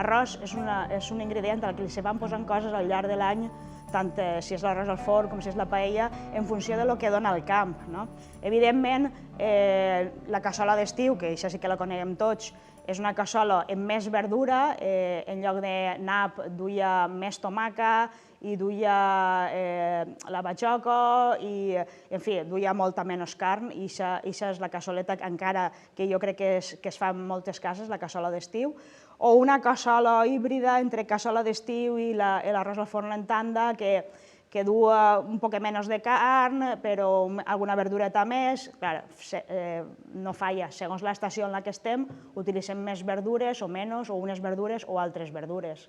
l'arròs és un ingredient al que li se van posant coses al llarg de l'any, tant si és l'arròs al forn com si és la paella, en funció del que dona el camp. Evidentment, la cassola d'estiu, que això sí que la coneguem tots, és una cassola amb més verdura, en lloc de nap duia més tomaca i duia la batxoca i, en fi, duia molta menys carn i això és la cassoleta, encara que jo crec que es fa en moltes cases, la cassola d'estiu, o una cassola híbrida entre cassola d'estiu i l'arròs al forn en tanda, que du un poc menys de carn, però alguna verdureta més. Clar, no falla, segons l'estació en la que estem, utilitzem més verdures o menys, o unes verdures o altres verdures.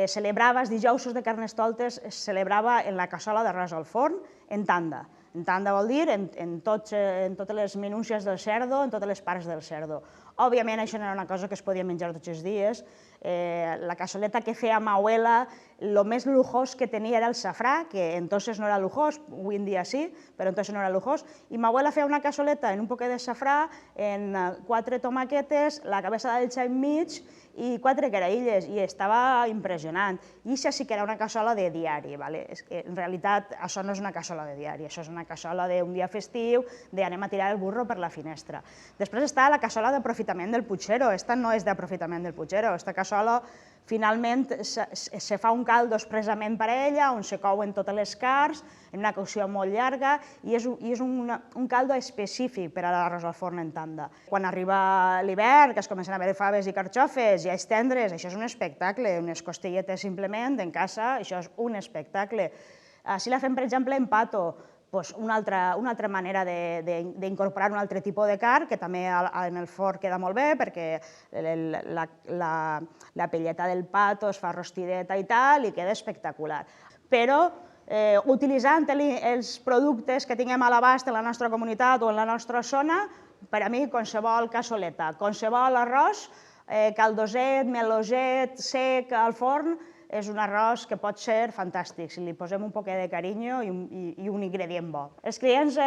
Celebrava els dijousos de Carnestoltes, es celebrava en la cassola d'arròs al forn, en tanda. En tanda vol dir en totes les minúcies del cerdo, en totes les parts del cerdo. Òbviament, això no era una cosa que es podia menjar tots els dies. La cassoleta que feia ma abuela, el més lujós que tenia era el safrà, que entonces no era lujós, avui en dia sí, però entonces no era lujós, i ma abuela feia una cassoleta en un poquet de safrà, en 4 tomaquetes, la cabeça d'elxa enmig i 4 caraïlles, i estava impressionant. I això sí que era una cassola de diari, en realitat això no és una cassola de diari, això és una cassola d'un dia festiu, d'anem a tirar el burro per la finestra. Després està la cassola d'aprofitament del putxero, aquesta no és d'aprofitament del putxero, aquesta cassola finalment se fa un caldo expressament per a ella, on se couen totes les carns, en una cocció molt llarga, i és un caldo específic per a l'arròs al forn en tanda. Quan arriba l'hivern, que es comencen a haver faves i carxofes, i a estendre's, això és un espectacle, unes costelletes simplement en casa, això és un espectacle. Si la fem, per exemple, en pato, una altra manera d'incorporar un altre tipus de carn, que també en el forn queda molt bé, perquè la pelleta del pato es fa rostideta i tal, i queda espectacular. Però utilitzant els productes que tinguem a l'abast en la nostra comunitat o en la nostra zona, per a mi, qualsevol cassoleta, qualsevol arròs, caldoset, meloset, sec, al forn, és un arròs que pot ser fantàstic si li posem un poquet de carinyo i un ingredient bo. Els clients,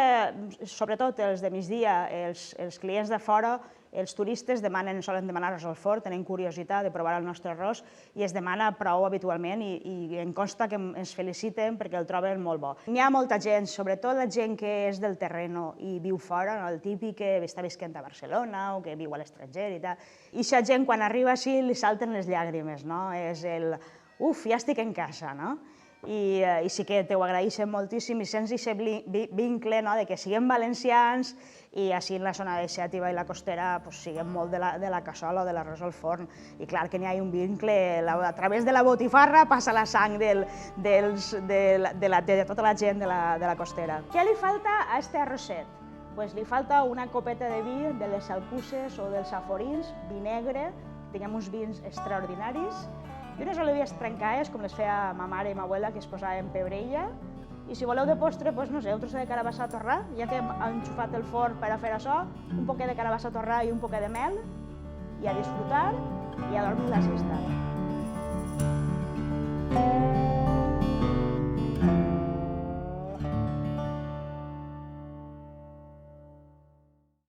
sobretot els de migdia, els clients de fora, els turistes solen demanar arròs al forn, tenen curiositat de provar el nostre arròs i es demana prou habitualment i em consta que ens feliciten perquè el troben molt bo. N'hi ha molta gent, sobretot la gent que és del terreno i viu fora, el típic que està visquent a Barcelona o que viu a l'estranger i tal, i aquesta gent quan arriba així li salten les llàgrimes, no? És el uf, ja estic en casa, no? I sí que t'ho agraeixen moltíssim i sents aquest vincle que siguem valencians i així en la zona de Xàtiva i la Costera siguem molt de la cassola o de l'arròs al forn. I clar que n'hi ha un vincle, a través de la botifarra passa la sang de tota la gent de la Costera. Què li falta a este arrosset? Li falta una copeta de vi de les Alcuses o dels Aforins, vi negre, tinguem uns vins extraordinaris, i unes olives trencades, com les feia ma mare i ma abuela, que es posaven pebrella. I si voleu de postre, no sé, un tros de carabassa torrà, ja que hem enxufat el forn per a fer això, un poquet de carabassa torrà i un poquet de mel, i a disfrutar i a dormir la siesta.